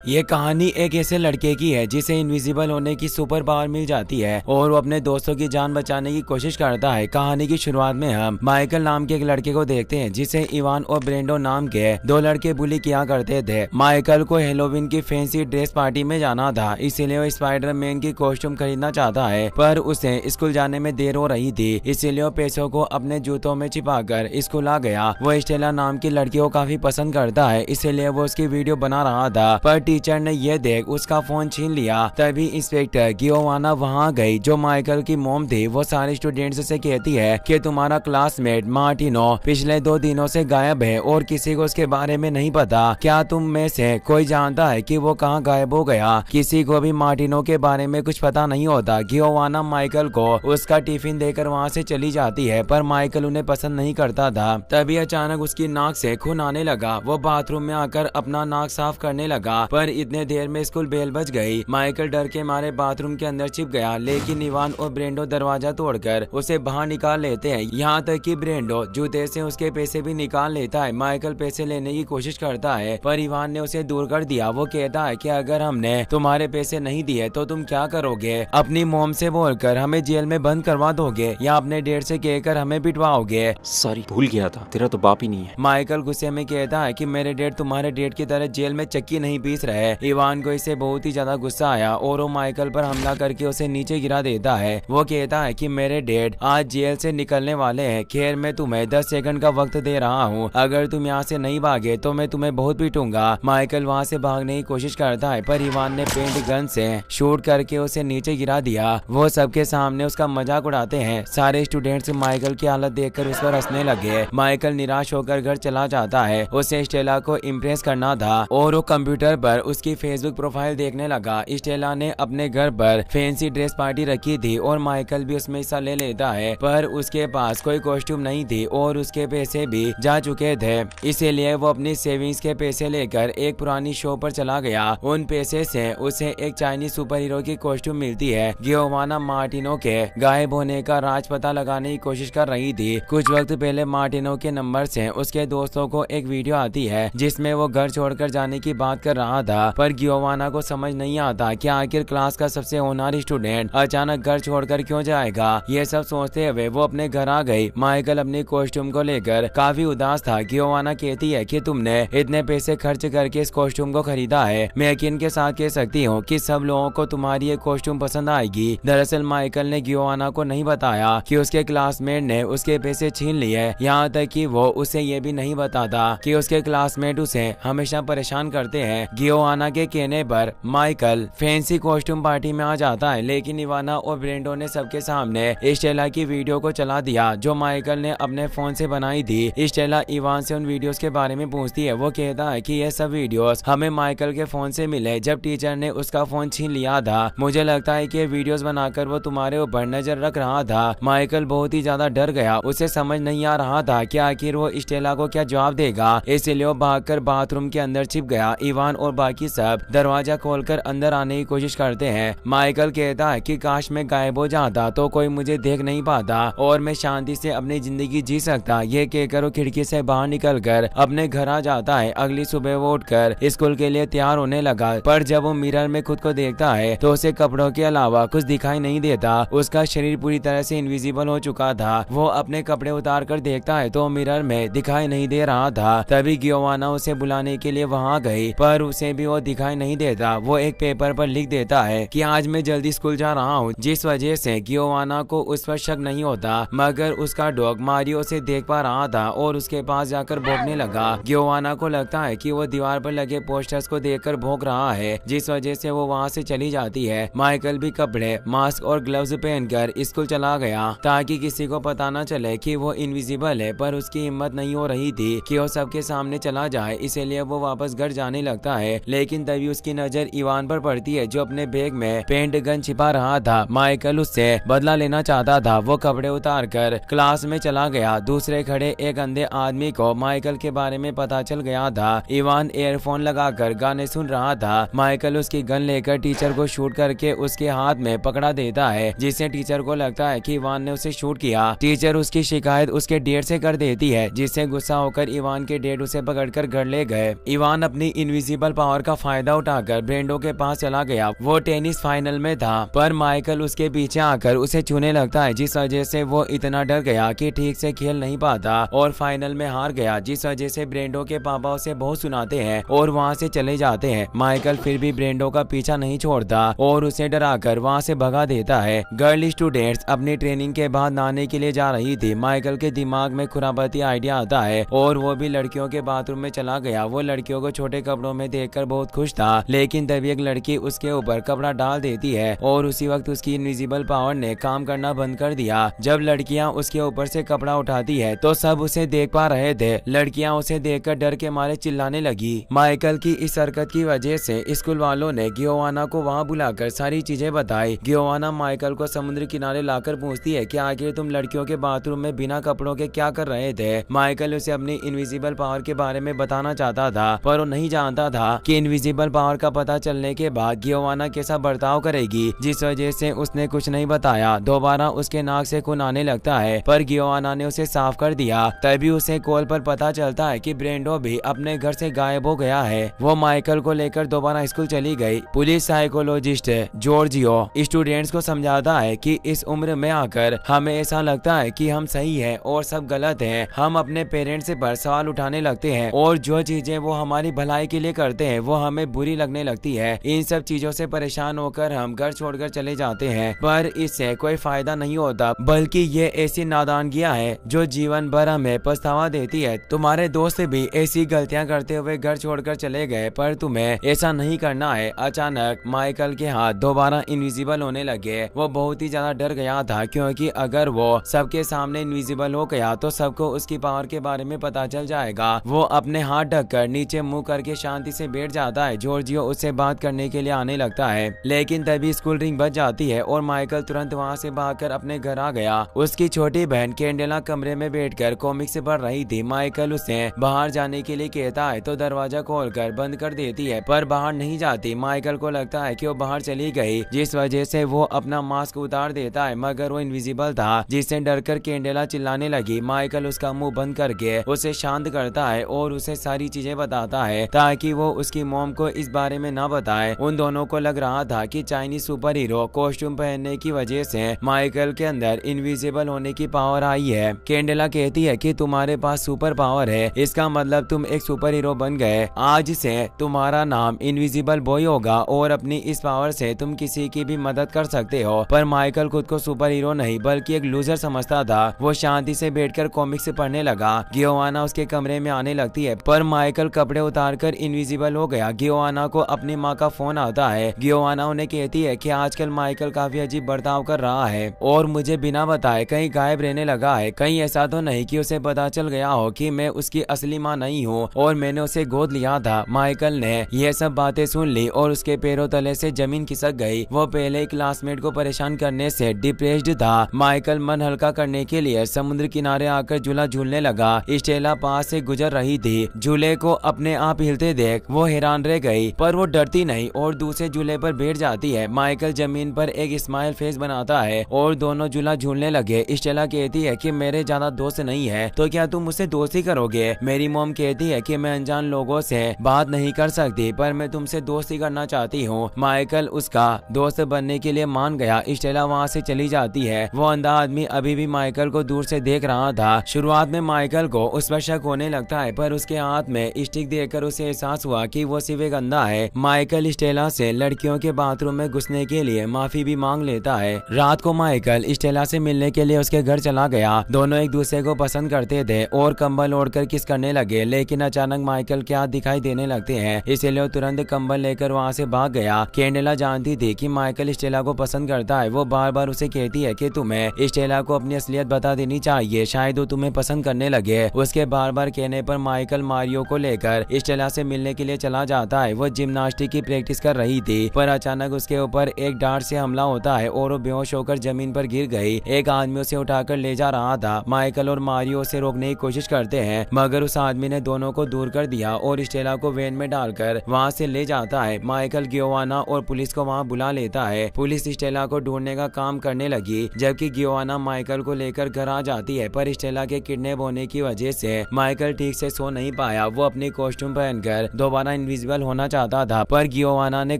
ये कहानी एक ऐसे लड़के की है जिसे इनविजिबल होने की सुपर पावर मिल जाती है और वो अपने दोस्तों की जान बचाने की कोशिश करता है। कहानी की शुरुआत में हम माइकल नाम के एक लड़के को देखते हैं जिसे इवान और ब्रेंडो नाम के दो लड़के बुली किया करते थे। माइकल को हेलोवीन की फैंसी ड्रेस पार्टी में जाना था, इसीलिए वो स्पाइडरमैन की कॉस्ट्यूम खरीदना चाहता है, पर उसे स्कूल जाने में देर हो रही थी, इसीलिए वो पैसों को अपने जूतों में छिपाकर स्कूल आ गया। वो स्टेला नाम की लड़की को काफी पसंद करता है, इसीलिए वो उसकी वीडियो बना रहा था, पर टीचर ने यह देख उसका फोन छीन लिया। तभी इंस्पेक्टर गियोवाना वहां गई जो माइकल की मॉम थी। वो सारे स्टूडेंट्स से कहती है कि तुम्हारा क्लासमेट मार्टिनो पिछले 2 दिनों से गायब है और किसी को उसके बारे में नहीं पता। क्या तुम में से कोई जानता है कि वो कहाँ गायब हो गया? किसी को भी मार्टिनो के बारे में कुछ पता नहीं होता। गियोवाना माइकल को उसका टिफिन देकर वहाँ से चली जाती है, पर माइकल उन्हें पसंद नहीं करता था। तभी अचानक उसकी नाक से खून आने लगा। वो बाथरूम में आकर अपना नाक साफ करने लगा, पर इतने देर में स्कूल बेल बज गई। माइकल डर के मारे बाथरूम के अंदर छिप गया, लेकिन इवान और ब्रेंडो दरवाजा तोड़कर उसे बाहर निकाल लेते हैं। यहाँ तक कि ब्रेंडो जूते से उसके पैसे भी निकाल लेता है। माइकल पैसे लेने की कोशिश करता है, पर इवान ने उसे दूर कर दिया। वो कहता है कि अगर हमने तुम्हारे पैसे नहीं दिए तो तुम क्या करोगे? अपनी मोम से बोलकर हमें जेल में बंद करवा दोगे या अपने डैड से कहकर हमें पिटवाओगे? सॉरी, भूल गया था, तेरा तो बाप ही नहीं है। माइकल गुस्से में कहता है कि मेरे डैड तुम्हारे डैड की तरह जेल में चक्की नहीं पीस रहे। इवान को इससे बहुत ही ज्यादा गुस्सा आया और वो माइकल पर हमला करके उसे नीचे गिरा देता है। वो कहता है कि मेरे डैड आज जेल से निकलने वाले हैं। खैर, मैं तुम्हें 10 सेकंड का वक्त दे रहा हूँ, अगर तुम यहाँ से नहीं भागे तो मैं तुम्हें बहुत पीटूंगा। माइकल वहाँ से भागने की कोशिश करता है, पर इवान ने पेंट गन से शूट करके उसे नीचे गिरा दिया। वो सबके सामने उसका मजाक उड़ाते हैं। सारे स्टूडेंट्स माइकल की हालत देखकर उस पर हंसने लगे। माइकल निराश होकर घर चला जाता है। उसे स्टेला को इम्प्रेस करना था और वो कंप्यूटर पर उसकी फेसबुक प्रोफाइल देखने लगा। स्टेला ने अपने घर पर फैंसी ड्रेस पार्टी रखी थी और माइकल भी उसमें हिस्सा ले लेता है, पर उसके पास कोई कॉस्ट्यूम नहीं थी और उसके पैसे भी जा चुके थे, इसीलिए वो अपनी सेविंग्स के पैसे लेकर एक पुरानी शो पर चला गया। उन पैसे से उसे एक चाइनीज सुपर हीरो की कॉस्ट्यूम मिलती है। गियोवाना मार्टिनो के गायब होने का राज पता लगाने की कोशिश कर रही थी। कुछ वक्त पहले मार्टिनो के नंबर से उसके दोस्तों को एक वीडियो आती है जिसमें वो घर छोड़कर जाने की बात कर रहा था, पर गियोवाना को समझ नहीं आता कि आखिर क्लास का सबसे होनहार स्टूडेंट अचानक घर छोड़कर क्यों जाएगा। ये सब सोचते हुए वो अपने घर आ गई। माइकल अपनी कॉस्ट्यूम को लेकर काफी उदास था। गियोवाना कहती है कि तुमने इतने पैसे खर्च करके इस कॉस्ट्यूम को खरीदा है, मैं यकीन के साथ कह सकती हूँ कि सब लोगों को तुम्हारी ये कॉस्ट्यूम पसंद आएगी। दरअसल माइकल ने गियोवाना को नहीं बताया कि उसके क्लासमेट ने उसके पैसे छीन लिए, यहाँ तक कि वो उसे ये भी नहीं बताता कि उसके क्लासमेट उसे हमेशा परेशान करते हैं। गियोवाना के कहने पर माइकल फैंसी कॉस्ट्यूम पार्टी में आ जाता है, लेकिन इवाना और ब्रेंडो ने सबके सामने स्टेला की वीडियो को चला दिया जो माइकल ने अपने फोन से बनाई थी। स्टेला इवान से उन वीडियोस के बारे में पूछती है। वो कहता है कि ये सब वीडियोस हमें माइकल के फोन से मिले जब टीचर ने उसका फोन छीन लिया था। मुझे लगता है कि ये वीडियोस बनाकर वो तुम्हारे ऊपर नजर रख रहा था। माइकल बहुत ही ज्यादा डर गया। उसे समझ नहीं आ रहा था कि आखिर वो स्टेला को क्या जवाब देगा, इसलिए वो भागकर बाथरूम के अंदर छिप गया। इवान और बाकी सब दरवाजा खोलकर अंदर आने की कोशिश करते हैं। माइकल कहता है कि काश मैं गायब हो जाता तो कोई मुझे देख नहीं पाता और मैं शांति से अपनी जिंदगी जी सकता। ये कहकर वो खिड़की से बाहर निकलकर अपने घर आ जाता है। अगली सुबह वो उठकर स्कूल के लिए तैयार होने लगा, पर जब वो मिरर में खुद को देखता है तो उसे कपड़ों के अलावा कुछ दिखाई नहीं देता। उसका शरीर पूरी तरह से इनविजिबल हो चुका था। वो अपने कपड़े उतार कर देखता है तो मिरर में दिखाई नहीं दे रहा था। तभी गियोवाना उसे बुलाने के लिए वहाँ गई, पर उसे भी वो दिखाई नहीं देता। वो एक पेपर पर लिख देता है कि आज मैं जल्दी स्कूल जा रहा हूँ, जिस वजह से गियोवाना को उस पर शक नहीं होता, मगर उसका डॉग मारियो से देख पा रहा था और उसके पास जाकर भौंकने लगा। गियोवाना को लगता है कि वो दीवार पर लगे पोस्टर्स को देखकर भौंक रहा है, जिस वजह से वो वहाँ से चली जाती है। माइकल भी कपड़े, मास्क और ग्लव्स पहनकर स्कूल चला गया ताकि किसी को पता न चले कि वो इनविजिबल है, पर उसकी हिम्मत नहीं हो रही थी कि वो सबके सामने चला जाए, इसीलिए वो वापस घर जाने लगता है। लेकिन तभी उसकी नजर इवान पर पड़ती है जो अपने बैग में पेंट गन छिपा रहा था। माइकल उससे बदला लेना चाहता था। वो कपड़े उतार कर क्लास में चला गया। दूसरे खड़े एक अंधे आदमी को माइकल के बारे में पता चल गया था। इवान ईयरफोन लगाकर गाने सुन रहा था। माइकल उसकी गन लेकर टीचर को शूट करके उसके हाथ में पकड़ा देता है, जिससे टीचर को लगता है कि इवान ने उसे शूट किया। टीचर उसकी शिकायत उसके डैड से कर देती है, जिससे गुस्सा होकर इवान के डैड उसे पकड़कर घर ले गए। इवान अपनी इनविजिबल पावर पावर का फायदा उठाकर ब्रेंडो के पास चला गया। वो टेनिस फाइनल में था पर माइकल उसके पीछे आकर उसे छूने लगता है, जिस वजह से वो इतना डर गया कि ठीक से खेल नहीं पाता और फाइनल में हार गया, जिस वजह से ब्रेंडो के पापा उसे बहुत सुनाते हैं और वहाँ से चले जाते हैं। माइकल फिर भी ब्रेंडो का पीछा नहीं छोड़ता और उसे डराकर वहाँ से भगा देता है। गर्ल स्टूडेंट्स अपनी ट्रेनिंग के बाद नहाने के लिए जा रही थी। माइकल के दिमाग में खुरापाती आइडिया आता है और वो भी लड़कियों के बाथरूम में चला गया। वो लड़कियों को छोटे कपड़ों में देखकर बहुत खुश था, लेकिन तभी एक लड़की उसके ऊपर कपड़ा डाल देती है और उसी वक्त उसकी इनविजिबल पावर ने काम करना बंद कर दिया। जब लड़कियां उसके ऊपर से कपड़ा उठाती है तो सब उसे देख पा रहे थे। लड़कियां उसे देखकर डर के मारे चिल्लाने लगी। माइकल की इस हरकत की वजह से स्कूल वालों ने गियोवाना को वहां बुलाकर सारी चीजें बताई। गियोवाना माइकल को समुद्र किनारे लाकर पूछती है कि आखिर तुम लड़कियों के बाथरूम में बिना कपड़ों के क्या कर रहे थे। माइकल उसे अपनी इनविजिबल पावर के बारे में बताना चाहता था पर वो नहीं जानता था कि इनविजिबल पावर का पता चलने के बाद गियोवाना कैसा बर्ताव करेगी, जिस वजह से उसने कुछ नहीं बताया। दोबारा उसके नाक से खून आने लगता है पर गियोवाना ने उसे साफ कर दिया। तभी उसे कॉल पर पता चलता है कि ब्रेंडो भी अपने घर से गायब हो गया है। वो माइकल को लेकर दोबारा स्कूल चली गई। पुलिस साइकोलॉजिस्ट जॉर्जियो स्टूडेंट्स को समझाता है कि इस उम्र में आकर हमें ऐसा लगता है कि हम सही है और सब गलत है। हम अपने पेरेंट्स पर सवाल उठाने लगते हैं और जो चीजें वो हमारी भलाई के लिए करते हैं वो हमें बुरी लगने लगती है। इन सब चीजों से परेशान होकर हम घर छोड़कर चले जाते हैं पर इससे कोई फायदा नहीं होता, बल्कि ये ऐसी नादानगियां है जो जीवन भर हमें पछतावा देती है। तुम्हारे दोस्त भी ऐसी गलतियां करते हुए घर छोड़कर चले गए पर तुम्हें ऐसा नहीं करना है। अचानक माइकल के हाथ दोबारा इनविजिबल होने लगे। वो बहुत ही ज्यादा डर गया था क्योंकि अगर वो सबके सामने इनविजिबल हो गया तो सबको उसकी पावर के बारे में पता चल जाएगा। वो अपने हाथ ढककर नीचे मुंह करके शांति से बैठ जाता है। जॉर्जियो उससे बात करने के लिए आने लगता है, लेकिन तभी स्कूल रिंग बज जाती है और माइकल तुरंत वहाँ से भागकर अपने घर आ गया। उसकी छोटी बहन कैंडेला कमरे में बैठकर कॉमिक्स पढ़ रही थी। माइकल उसे बाहर जाने के लिए कहता है तो दरवाजा खोलकर बंद कर देती है पर बाहर नहीं जाती। माइकल को लगता है कि वो बाहर चली गई, जिस वजह से वो अपना मास्क उतार देता है मगर वो इनविजिबल था, जिससे डरकर कैंडेला चिल्लाने लगी। माइकल उसका मुंह बंद करके उसे शांत करता है और उसे सारी चीजें बताता है ताकि वो उसकी मॉम को इस बारे में ना बताए। उन दोनों को लग रहा था कि चाइनीज सुपर हीरो कॉस्ट्यूम पहनने की वजह से माइकल के अंदर इनविजिबल होने की पावर आई है। कैंडेला कहती है कि तुम्हारे पास सुपर पावर है, इसका मतलब तुम एक सुपर हीरो बन गए। आज से तुम्हारा नाम इनविजिबल बॉय होगा और अपनी इस पावर से तुम किसी की भी मदद कर सकते हो। पर माइकल खुद को सुपर हीरो नहीं बल्कि एक लूजर समझता था। वो शांति से बैठकर कॉमिक्स पढ़ने लगा। गियोवाना उसके कमरे में आने लगती है पर माइकल कपड़े उतारकर इनविजिबल हो गया। गियोवाना को अपनी माँ का फोन आता है। गियोवाना उन्हें कहती है कि आजकल माइकल काफी अजीब बर्ताव कर रहा है और मुझे बिना बताए कहीं गायब रहने लगा है। कहीं ऐसा तो नहीं कि उसे पता चल गया हो कि मैं उसकी असली माँ नहीं हूँ और मैंने उसे गोद लिया था। माइकल ने यह सब बातें सुन ली और उसके पैरों तले से जमीन खिसक गई। वो पहले क्लासमेट को परेशान करने से डिप्रेस्ड था। माइकल मन हल्का करने के लिए समुद्र किनारे आकर झूला झूलने लगा। स्टेला पास से गुजर रही थी। झूले को अपने आप हिलते देख वो हैरान रह गई पर वो डरती नहीं और दूसरे झूले पर बैठ जाती है। माइकल जमीन पर एक स्माइल फेस बनाता है और दोनों झूला झूलने लगे। स्टेला कहती है कि मेरे ज्यादा दोस्त नहीं है तो क्या तुम मुझसे दोस्ती करोगे। मेरी मॉम कहती है कि मैं अनजान लोगों से बात नहीं कर सकती पर मैं तुमसे दोस्ती करना चाहती हूँ। माइकल उसका दोस्त बनने के लिए मान गया। स्टेला वहाँ से चली जाती है। वो अंधा आदमी अभी भी माइकल को दूर से देख रहा था। शुरुआत में माइकल को उस पर शक होने लगता है पर उसके हाथ में स्टिक देखकर उसे एहसास हुआ कि वो सिर्फ एक अंधा है। माइकल स्टेला से लड़कियों के बाथरूम में घुसने के लिए माफी भी मांग लेता है। रात को माइकल स्टेला से मिलने के लिए उसके घर चला गया। दोनों एक दूसरे को पसंद करते थे और कंबल ओढ़कर किस करने लगे, लेकिन अचानक माइकल के हाथ दिखाई देने लगते हैं इसलिए वो तुरंत कंबल लेकर वहाँ से भाग गया। कैंडेला जानती थी कि माइकल स्टेला को पसंद करता है। वो बार बार उसे कहती है कि तुम्हें स्टेला को अपनी असलियत बता देनी चाहिए, शायद वो तुम्हें पसंद करने लगे। उसके बार बार कहने पर माइकल मारियो को लेकर स्टेला से मिलने के लिए चला जाता है। वो जिम्नास्टिक की प्रैक्टिस कर रही थी पर अचानक उसके ऊपर एक डार्ट से हमला होता है और वो बेहोश होकर जमीन पर गिर गई। एक आदमी उसे उठाकर ले जा रहा था। माइकल और मारियो उसे रोकने की कोशिश करते हैं मगर उस आदमी ने दोनों को दूर कर दिया और स्टेला को वैन में डालकर वहाँ से ले जाता है। माइकल गियोवाना और पुलिस को वहाँ बुला लेता है। पुलिस स्टेला को ढूंढने का काम करने लगी जबकि गियोवाना माइकल को लेकर घर आ जाती है पर स्टेला के किडनैप होने की वजह से माइकल ठीक से सो नहीं पाया। वो अपनी कॉस्ट्यूम पहनकर दोबारा इनविजिबल होना चाहता था, पर गियोवाना ने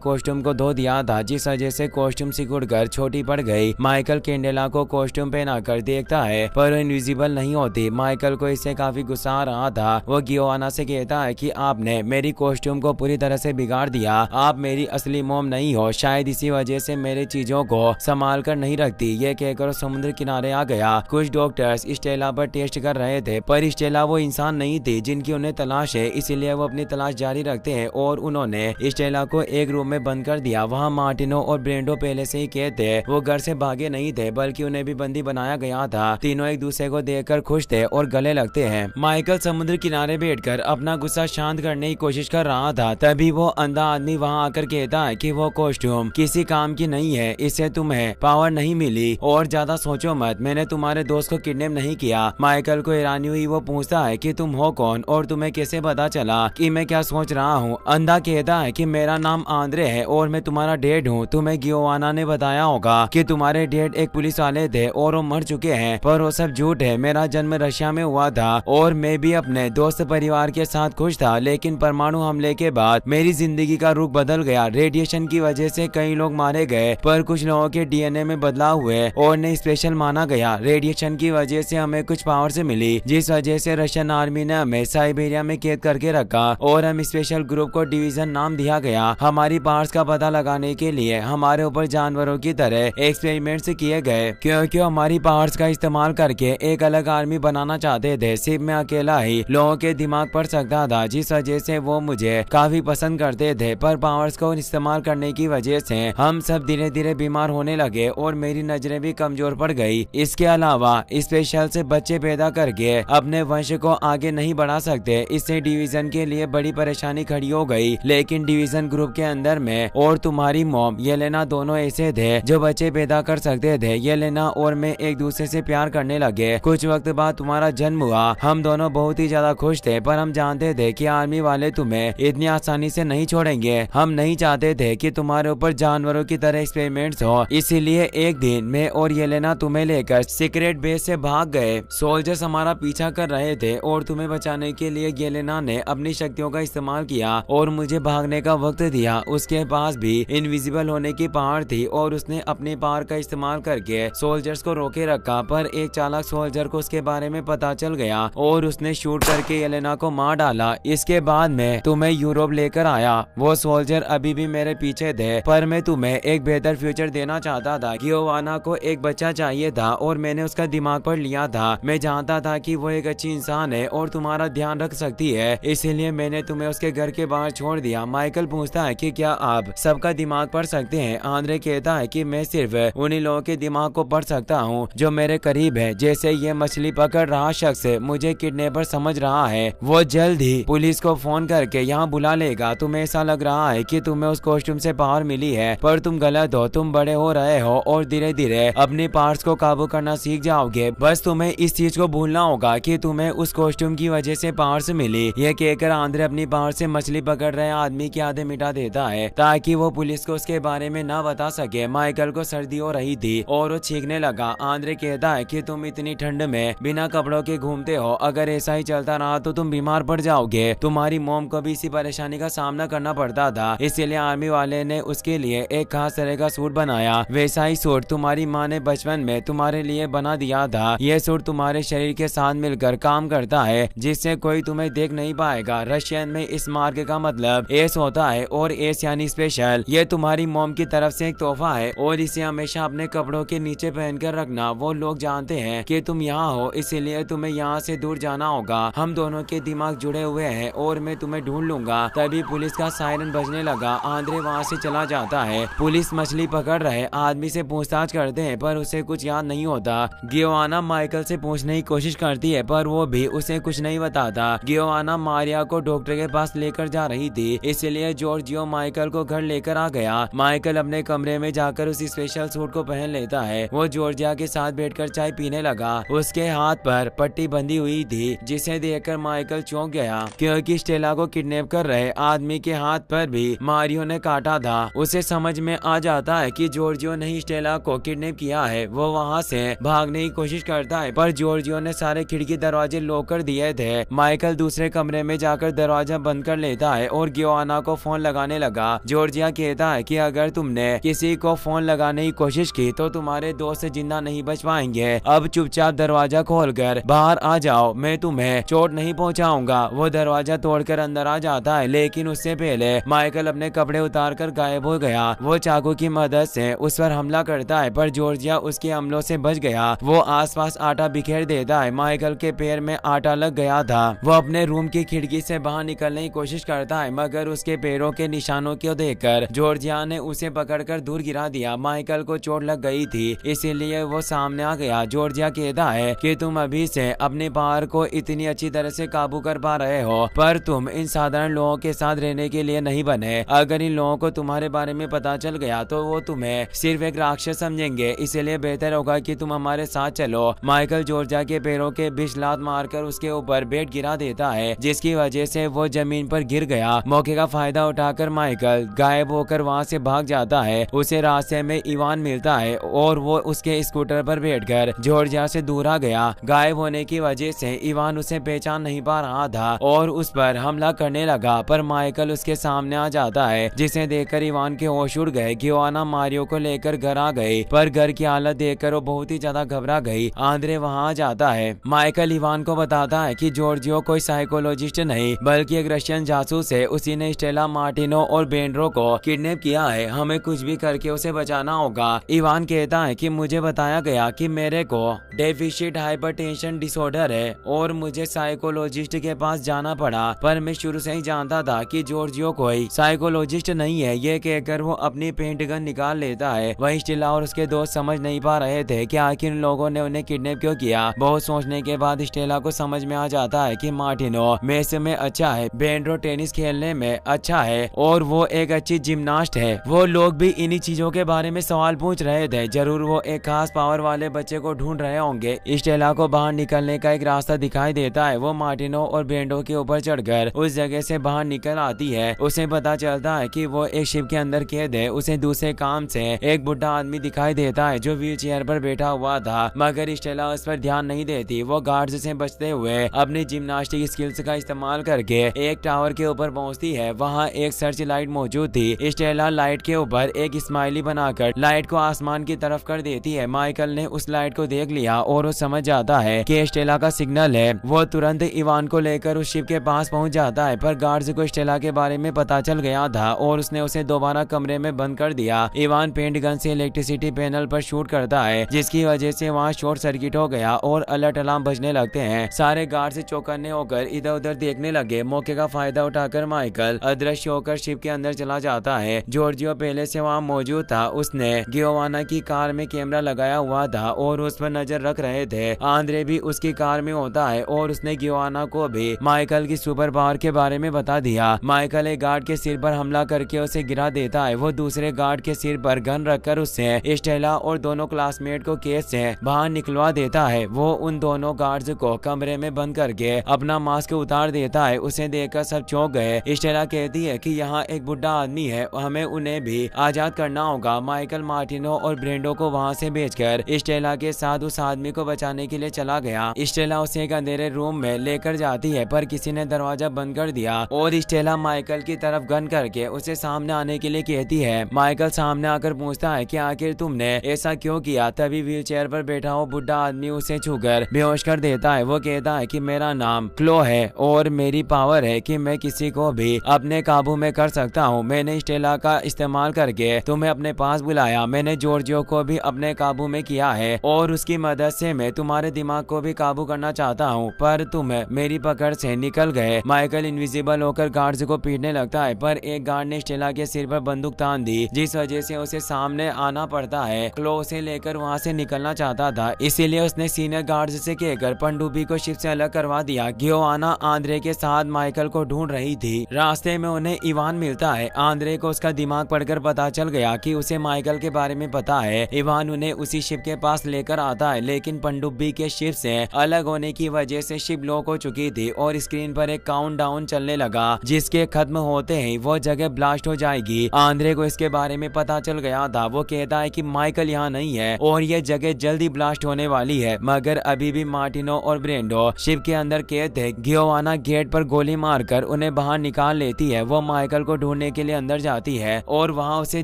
कॉस्ट्यूम को धो दिया था, जिस वजह से कॉस्ट्यूम सिकुड़कर छोटी पड़ गई। माइकल कैंडेला को कॉस्ट्यूम पहनाकर देखता है पर इनविजिबल नहीं होती। माइकल को इससे काफी गुस्सा आ रहा था। वो गियोवाना से कहता है कि आपने मेरी कॉस्ट्यूम को पूरी तरह से बिगाड़ दिया, आप मेरी असली मॉम नहीं हो, शायद इसी वजह से मेरे चीजों को संभाल कर नहीं रखती। ये कहकर समुद्र किनारे आ गया। कुछ डॉक्टर्स स्टेला पर टेस्ट कर रहे थे, पर स्टेला वो इंसान नहीं थी जिनकी उन्हें तलाश है, इसीलिए वो अपनी तलाश जारी रखते हैं और उन्होंने स्टेला को एक रूम में बंद कर दिया। वहाँ मार्टिनो और ब्रेंडो पहले से ही कैद थे। वो घर से भागे नहीं थे बल्कि उन्हें भी बंदी बनाया गया था। तीनों एक दूसरे को देखकर खुश थे और गले लगते हैं। माइकल समुद्र किनारे बैठकर अपना गुस्सा शांत करने की कोशिश कर रहा था, तभी वो अंधा आदमी वहाँ आकर कहता है कि वो कॉस्ट्यूम किसी काम की नहीं है, इससे तुम्हें पावर नहीं मिली और ज्यादा सोचो मत, मैंने तुम्हारे दोस्त को किडनैप नहीं किया। माइकल को हैरानी हुई। वो पूछता है कि तुम हो कौन और तुम्हें कैसे पता चला कि मैं क्या सोच रहा हूँ। अंधा कहता है कि मेरा नाम आंद्रे है और मैं तुम्हारा डैड हूँ। तुम्हें गियोवाना ने बताया होगा कि तुम्हारे डैड एक पुलिस वाले थे और वो मर चुके हैं, पर वो सब झूठ है। मेरा जन्म रशिया में हुआ था और मैं भी अपने दोस्त परिवार के साथ खुश था, लेकिन परमाणु हमले के बाद मेरी जिंदगी का रुख बदल गया। रेडिएशन की वजह से कई लोग मारे गए, पर कुछ लोगों के डीएनए में बदलाव हुए और ने स्पेशल माना गया। रेडिएशन की वजह से हमें कुछ पावर से मिली, जिस वजह से रशियन आर्मी ने हमें साइबेरिया में कैद करके रखा और हम स्पेशल ग्रुप को डिवीजन नाम दिया गया। हमारी पावर्स का पता लगाने के लिए हमारे ऊपर जानवरों की तरह एक्सपेरिमेंट्स किए गए, क्योंकि हमारी पावर्स का इस्तेमाल करके एक अलग आर्मी बनाना चाहते थे। सिर्फ मैं अकेला ही लोगों के दिमाग पढ़ सकता था, जिस वजह से वो मुझे काफी पसंद करते थे, पर पावर्स को इस्तेमाल करने की वजह से हम सब धीरे धीरे बीमार होने लगे और मेरी नजरें भी कमजोर पड़ गई। इसके अलावा स्पेशल से बच्चे पैदा करके अपने वंश को आगे नहीं बढ़ा सकते, इससे डिवीजन के लिए बड़ी परेशानी खड़ी हो गई। लेकिन डिवीजन ग्रुप के अंदर में और तुम्हारी मॉम येलेना दोनों ऐसे थे जो बच्चे पैदा कर सकते थे। येलेना और मैं एक दूसरे से प्यार करने लगे। कुछ वक्त बाद तुम्हारा जन्म हुआ। हम दोनों बहुत ही ज्यादा खुश थे, पर हम जानते थे कि आर्मी वाले तुम्हें इतनी आसानी से नहीं छोड़ेंगे। हम नहीं चाहते थे कि तुम्हारे ऊपर जानवरों की तरह एक्सपेरिमेंट्स हो, इसीलिए एक दिन मैं और येलेना तुम्हें लेकर सीक्रेट बेस से भाग गए। सोल्जर्स हमारा पीछा कर रहे थे और तुम्हें बचाने के लिए येलेना ने अपनी शक्तियों का इस्तेमाल किया और मुझे भागने का वक्त दिया। उसके पास भी इनविजिबल होने की पावर थी और उसने अपनी पावर का इस्तेमाल करके सोल्जर्स को रोके रखा, पर एक चालाक सोल्जर को उसके बारे में पता चल गया और उसने शूट करके येलेना को मार डाला। इसके बाद मैं तुम्हें यूरोप लेकर आया। वो सोल्जर अभी भी मेरे पीछे थे, पर मैं तुम्हें एक बेहतर फ्यूचर देना चाहता था। गियोवाना को एक बच्चा चाहिए था और मैंने उसका दिमाग पढ़ लिया था। मैं जानता था कि वो एक अच्छी इंसान है और तुम्हारा ध्यान रख सकती है, इसीलिए मैंने तुम्हें उसके घर के बाहर छोड़ दिया। माइकल पूछता है कि क्या आप सबका दिमाग पढ़ सकते हैं? आंद्रे कहता है कि मैं सिर्फ उन्हीं लोगों के दिमाग को पढ़ सकता हूँ जो मेरे करीब है, जैसे ये मछली पकड़ रहा शख्स मुझे किडनैपर समझ रहा है। वो जल्द ही पुलिस को फोन करके यहाँ बुला लेगा। तुम्हें ऐसा लग रहा है कि तुम्हें उस कॉस्ट्यूम से पावर मिली है, पर तुम गलत हो। तुम बड़े हो रहे हो और धीरे धीरे अपने पार्ट्स को काबू करना सीख जाओगे। बस तुम्हें इस चीज को भूलना होगा कि तुम्हें उस कॉस्ट्यूम की वजह से पावर्स मिली। ये कहकर आंद्रे अपनी पावर से मछली पकड़ रहे आदमी की आधे मिटा देता है ताकि वो पुलिस को उसके बारे में ना बता सके। माइकल को सर्दी हो रही थी और वो छींकने लगा। आंद्रे कहता है कि तुम इतनी ठंड में बिना कपड़ों के घूमते हो, अगर ऐसा ही चलता रहा तो तुम बीमार पड़ जाओगे। तुम्हारी मॉम को भी इसी परेशानी का सामना करना पड़ता था, इसीलिए आर्मी वाले ने उसके लिए एक खास तरह का सूट बनाया। वैसा ही सूट तुम्हारी माँ ने बचपन में तुम्हारे लिए बना दिया था। यह सूट तुम्हारे शरीर के साथ मिलकर काम करता है, जिससे कोई तुम्हें देख नहीं पाएगा। रशियन में इस मार्क का मतलब एस होता है और एस यानी स्पेशल। ये तुम्हारी मॉम की तरफ से एक तोहफा है और इसे हमेशा अपने कपड़ों के नीचे पहनकर रखना। वो लोग जानते हैं कि तुम यहाँ हो, इसीलिए तुम्हें यहाँ से दूर जाना होगा। हम दोनों के दिमाग जुड़े हुए हैं और मैं तुम्हें ढूंढ लूंगा। तभी पुलिस का सायरन बजने लगा। आंद्रे वहाँ से चला जाता है। पुलिस मछली पकड़ रहे आदमी से पूछताछ करते हैं, पर उसे कुछ याद नहीं होता। गियोवाना माइकल से पूछने की कोशिश करती है, पर वो भी उसे कुछ नहीं बताता। गियोवाना मारिया को डॉक्टर के पास लेकर जा रही थी, इसलिए जॉर्जियो माइकल को घर लेकर आ गया। माइकल अपने कमरे में जाकर उस स्पेशल सूट को पहन लेता है। वो जॉर्जिया के साथ बैठकर चाय पीने लगा। उसके हाथ पर पट्टी बंधी हुई थी, जिसे देखकर माइकल चौंक गया, क्योंकि स्टेला को किडनैप कर रहे आदमी के हाथ पर भी मारियो ने काटा था। उसे समझ में आ जाता है कि जॉर्जियो ने ही स्टेला को किडनैप किया है। वो वहाँ से भागने की कोशिश करता है, पर जॉर्जियो ने सारे खिड़की दरवाजे लॉक कर दिए थे। माइकल दूसरे कमरे में जाकर दरवाजा बंद कर लेता है और गियोआना को फोन लगाने लगा। जॉर्जिया कहता है कि अगर तुमने किसी को फोन लगाने की कोशिश की तो तुम्हारे दोस्त जिंदा नहीं बच पाएंगे। अब चुपचाप दरवाजा खोलकर बाहर आ जाओ, मैं तुम्हें चोट नहीं पहुंचाऊंगा। वो दरवाजा तोड़कर अंदर आ जाता है, लेकिन उससे पहले माइकल अपने कपड़े उतारकर गायब हो गया। वो चाकू की मदद से उस पर हमला करता है, पर जॉर्जिया उसके हमलों से बच गया। वो आसपास आटा बिखेर देता है। माइकल के पैर में आटा लग गया था। वो अपने रूम की खिड़की से बाहर निकलने की कोशिश करता है, मगर उसके पैरों के निशानों को देखकर जॉर्जिया ने उसे पकड़कर दूर गिरा दिया। माइकल को चोट लग गई थी, इसीलिए वो सामने आ गया। जॉर्जिया कहता है कि तुम अभी से अपने पावर को इतनी अच्छी तरह से काबू कर पा रहे हो, पर तुम इन साधारण लोगों के साथ रहने के लिए नहीं बने। अगर इन लोगों को तुम्हारे बारे में पता चल गया तो वो तुम्हें सिर्फ एक राक्षस समझेंगे, इसलिए बेहतर होगा कि तुम हमारे साथ चलो। माइकल जॉर्जिया के पैरों के बीच लात मारकर उसके ऊपर बेड गिरा देता है, जिसकी वजह से वो जमीन पर गिर गया। मौके का फायदा उठाकर माइकल गायब होकर वहाँ से भाग जाता है। उसे रास्ते में इवान मिलता है और वो उसके स्कूटर पर बैठकर जॉर्जिया से दूर आ गया। गायब होने की वजह से इवान उसे पहचान नहीं पा रहा था और उस पर हमला करने लगा, पर माइकल उसके सामने आ जाता है, जिसे देखकर इवान के होश उड़ गए। गियोआना मारियो को लेकर घर आ गई, पर घर की हालत देखकर वो बहुत ही ज्यादा घबरा गई। आंद्रे वहाँ आ जाता है। माइकल इवान को बताता है कि जॉर्जियो कोई साइकोलॉजिस्ट नहीं बल्कि एक रशियन जासूस है। उसी ने स्टेला मार्टिनो और बेंड्रो को किडनैप किया है। हमें कुछ भी करके उसे बचाना होगा। इवान कहता है कि मुझे बताया गया कि मेरे को डेफिशिएंट हाइपरटेंशन डिसऑर्डर है और मुझे साइकोलॉजिस्ट के पास जाना पड़ा, पर मैं शुरू से ही जानता था कि जॉर्जियो कोई साइकोलॉजिस्ट नहीं है। ये कहकर वो अपनी पेंट गन निकाल लेता है। वही स्टेला और उसके दोस्त समझ नहीं पा रहे थे कि आखिर इन लोगों ने उन्हें किडनैप क्यों किया। बहुत सोचने के बाद स्टेला को समझ में आ जाता है कि मार्टिनो मेस में अच्छा है, बेंड्रो टेनिस खेलने में अच्छा है और वो एक अच्छी जिम्नास्ट है। वो लोग भी इन्हीं चीजों के बारे में सवाल पूछ रहे थे। जरूर वो एक खास पावर वाले बच्चे को ढूंढ रहे होंगे। स्टेला को बाहर निकलने का एक रास्ता दिखाई देता है। वो मार्टिनो और बेंड्रो के ऊपर चढ़कर उस जगह से बाहर निकल आती है। उसे पता चलता है कि वो एक शिप के अंदर कैद है। उसे दूसरे काम से एक बुढ़ा आदमी दिखाई देता है जो व्हील चेयर पर बैठा हुआ था, मगर स्टेला उस पर ध्यान नहीं देती। वो गार्ड्स से बचते हुए अपनी जिम्नास्टिक स्किल्स का इस्तेमाल करके एक टावर के ऊपर पहुंचती है। वहाँ एक सर्च लाइट मौजूद थी। स्टेला लाइट के ऊपर एक स्माइली बनाकर लाइट को आसमान की तरफ कर देती है। माइकल ने उस लाइट को देख लिया और वो समझ जाता है कि स्टेला का सिग्नल है। वो तुरंत इवान को लेकर उस शिप के पास पहुंच जाता है, पर गार्ड्स को स्टेला के बारे में पता चल गया था और उसने उसे दोबारा कमरे में बंद कर दिया। इवान पेंट गन से इलेक्ट्रिसिटी पैनल पर शूट करता है, जिसकी वजह से वहाँ शॉर्ट सर्किट हो गया और अलर्ट अलार्म बजने लगते हैं। सारे गार्ड चौकन्ने होकर इधर उधर देखने लगे। मौके का फायदा उठाकर माइकल अदृश्य होकर शिप के अंदर चला जाता है। जॉर्जियो पहले से वहाँ मौजूद था। उसने गियोआना की कार में कैमरा लगाया हुआ था और उस पर नजर रख रहे थे। आंद्रे भी उसकी कार में होता है और उसने गियोआना को भी माइकल की सुपर पावर के बारे में बता दिया। माइकल एक गार्ड के सिर पर हमला करके उसे गिरा देता है। वो दूसरे गार्ड के सिर पर गन रखकर उससे स्टेला और दोनों क्लासमेट को केस से बाहर निकलवा देता है। वो उन दोनों गार्ड्स को कमरे में बंद करके अपना मास्क उतार देता है। उसे देखकर सब चौंक गए। स्टेला कहती है कि यहाँ एक बुढ़ा आदमी है, हमें उन्हें भी आजाद करना होगा। माइकल मार्टिनो और ब्रेंडो को वहाँ से भेजकर स्टेला के साथ उस आदमी को बचाने के लिए चला गया। स्टेला उसे एक अंधेरे रूम में लेकर जाती है, पर किसी ने दरवाजा बंद कर दिया और स्टेला माइकल की तरफ गन करके उसे सामने आने के लिए कहती है। माइकल सामने आकर पूछता है कि आखिर तुमने ऐसा क्यों किया। तभी व्हील चेयर पर बैठा वो बुढ़ा आदमी उसे छूकर बेहोश कर देता है। वो कहता है कि मेरा नाम क्लो है और मेरी पावर है कि मैं किसी को भी अपने काबू में कर सकता हूँ। मैंने स्टेला का इस्तेमाल करके तुम्हें अपने पास बुलाया। मैंने जॉर्जियो को भी अपने काबू में किया है और उसकी मदद से मैं तुम्हारे दिमाग को भी काबू करना चाहता हूँ, पर तुम मेरी पकड़ से निकल गए। माइकल इनविजिबल होकर गार्ड्स को पीटने लगता है, पर एक गार्ड ने स्टेला के सिर पर बंदूक तान दी, जिस वजह से उसे सामने आना पड़ता है। क्लो उसे लेकर वहाँ से निकलना चाहता था, इसीलिए उसने सीनियर गार्ड्स से कहकर पनडुब्बी को शिप से अलग करवा दिया। गियोआना आंद्रे के साथ माइकल को ढूंढ रही थी। रास्ते में उन्हें इवान मिलता है। आंद्रे को उसका दिमाग पढ़कर पता चल गया कि उसे माइकल के बारे में पता है। इवान उन्हें उसी शिप के पास लेकर आता है, लेकिन पनडुब्बी के शिप से अलग होने की वजह से शिप लॉक हो चुकी थी और स्क्रीन पर एक काउंटडाउन चलने लगा, जिसके खत्म होते ही वो जगह ब्लास्ट हो जाएगी। आंद्रे को इसके बारे में पता चल गया था। वो कहता है कि माइकल यहाँ नहीं है और ये जगह जल्दी ब्लास्ट होने वाली है, मगर अभी भी मार्टिनो और ब्रेंडो शिप के अंदर कैद थे। गियोआना गेट पर गोली मारकर उन्हें बाहर निकाल लेती है। वो माइकल को ढूंढने के लिए अंदर जाती है और वहाँ उसे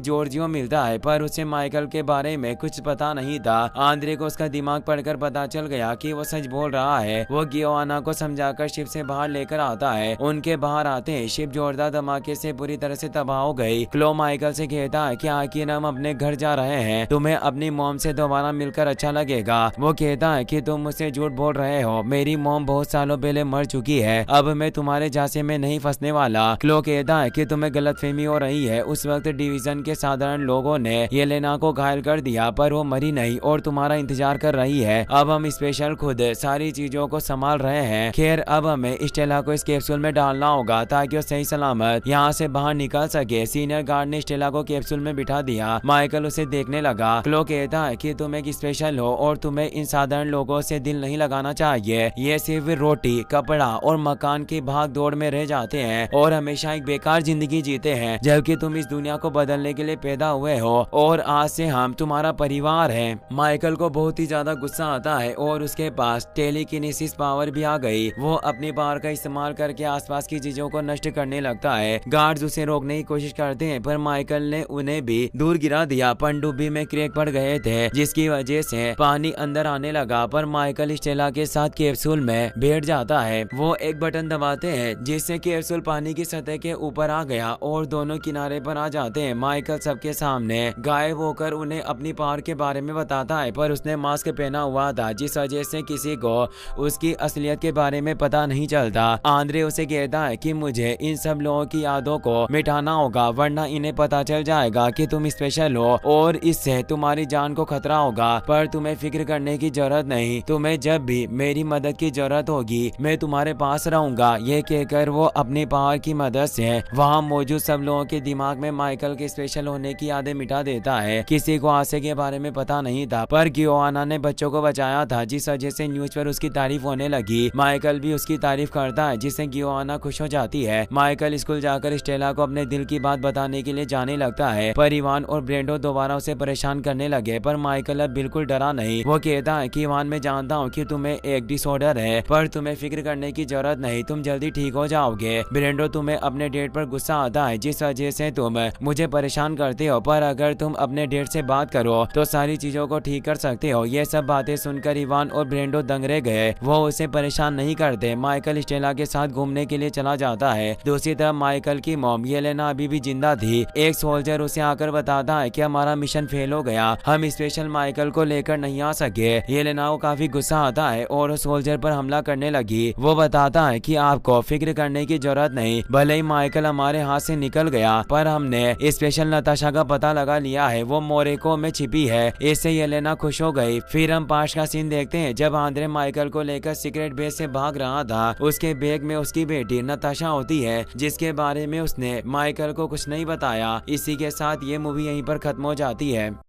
जॉर्जियो मिलता है, पर उसे माइकल के बारे में कुछ पता नहीं था। आंद्रे को उसका दिमाग पढ़कर पता चल गया कि वो सच बोल रहा है। वो गियोआना को समझाकर शिप से बाहर लेकर आता है। उनके बाहर आते हैं शिप जोरदार धमाके से पूरी तरह से तबाह हो गई। क्लो माइकल से कहता है कि आखिर हम अपने घर जा रहे हैं, तुम्हें अपनी मॉम से दोबारा मिलकर अच्छा लगेगा। वो कहता है कि तुम मुझसे झूठ बोल रहे हो, मेरी मॉम बहुत सालों पहले मर चुकी है, अब मैं तुम्हारे झांसे में नहीं फंसने वाला। क्लो कहता है कि तुम्हें गलतफहमी हो रही है, उस वक्त डिवीजन के साधारण लोगों ने येलेना को घायल कर दिया, पर वो मरी नहीं और तुम्हारा इंतजार कर रही है। अब हम स्पेशल खुद सारी चीजों को संभाल रहे हैं। खैर अब हमें स्टेला को इस कैप्सूल में डालना होगा ताकि वो सही सलामत यहाँ से बाहर निकल सके। सीनियर गार्ड ने स्टेला को कैप्सूल में बिठा दिया। माइकल उसे देखने लगा। क्लो कहता है कि तुम एक स्पेशल हो और तुम्हें इन साधारण लोगों से दिल नहीं लगाना चाहिए। ये सिर्फ रोटी, कपड़ा और मकान की भाग दौड़ में रह जाते हैं और हमेशा एक बेकार जिंदगी जीते हैं, जबकि तुम इस दुनिया को बदलने के लिए पैदा हुए हो और आज से हम तुम्हारा परिवार है। माइकल को बहुत ही ज्यादा गुस्सा आता है और उसके पास टेलीकिनेसिस पावर भी आ गई। वो अपनी पावर का इस्तेमाल करके आसपास की चीजों को नष्ट करने लगता है। गार्ड्स उसे रोकने की कोशिश करते हैं, पर माइकल ने उन्हें भी दूर गिरा दिया। पनडुब्बी में क्रैक पड़ गए थे, जिसकी वजह से पानी अंदर आने लगा, पर माइकल स्टेला के साथ कैप्सूल में बैठ जाता है। वो एक बटन दबाते हैं जिससे कैप्सूल पानी की सतह के ऊपर आ गया और दोनों किनारे पर आ जाते हैं। माइकल सबके सामने गायब होकर उन्हें अपनी पावर के बारे में बताता है, पर उसने मास्क पहना हुआ था, जिस वजह से किसी को उसकी असलियत के बारे में पता नहीं चलता। आंद्रे उसे कहता है कि मुझे इन सब लोगों की यादों को मिटाना होगा, वरना इन्हें पता चल जाएगा कि तुम स्पेशल हो और इससे तुम्हारी जान को खतरा होगा। पर तुम्हें फिक्र करने की जरूरत नहीं, तुम्हें जब भी मेरी मदद की जरूरत होगी मैं तुम्हारे पास रहूंगा। ये कहकर वो अपनी पावर की मदद से वहाँ मौजूद सब लोगों के दिमाग में माइकल के स्पेशल होने की यादें मिटा देता है। किसी को हादसे के बारे में पता नहीं था, पर गियोआना ने बच्चों को बचाया था, जिस वजह से न्यूज पर उसकी तारीफ होने लगी। माइकल भी उसकी तारीफ करता है, जिससे गियोआना खुश हो जाती है। माइकल स्कूल जाकर स्टेला को अपने दिल की बात बताने के लिए जाने लगता है, पर इवान और ब्रेंडो दोबारा उसे परेशान करने लगे, पर माइकल अब बिल्कुल डरा नहीं। वो कहता है कि इवान मैं जानता हूँ कि तुम्हें एक डिसऑर्डर है, पर तुम्हें फिक्र करने की जरूरत नहीं, तुम जल्दी ठीक हो जाओगे। ब्रेंडो तुम्हें अपने डेट पर गुस्सा आता है, जिस वजह से तुम मुझे परेशान करते हो, पर अगर तुम अपने डेट से बात करो तो सारी चीजों को ठीक कर सकते हो। ये सब बातें सुनकर इवान और ब्रेंडो दंग रह गए। वो उसे परेशान नहीं करते। माइकल स्टेला के साथ घूमने के लिए चला जाता है। दूसरी तरफ माइकल की मॉम येलेना अभी भी जिंदा थी। एक सोल्जर उसे आकर बताता है कि हमारा मिशन फेल हो गया, हम स्पेशल माइकल को लेकर नहीं आ सके। येलेना को काफी गुस्सा आता है और सोल्जर पर हमला करने लगी। वो बताता है कि आपको फिक्र करने की जरूरत नहीं, भले ही माइकल हमारे हाथ से निकल गया, पर हमने स्पेशल नताशा का पता लगा लिया है, वो मोरेको में छिपी है। इससे येलेना खुश हो गई। फिर हम पास का सीन देखते हैं जब आंद्रे माइकल को लेकर सीक्रेट बेस से भाग रहा था। उसके बैग में उसकी बेटी नताशा होती है, जिसके बारे में उसने माइकल को कुछ नहीं बताया। इसी के साथ ये मूवी यहीं पर खत्म हो जाती है।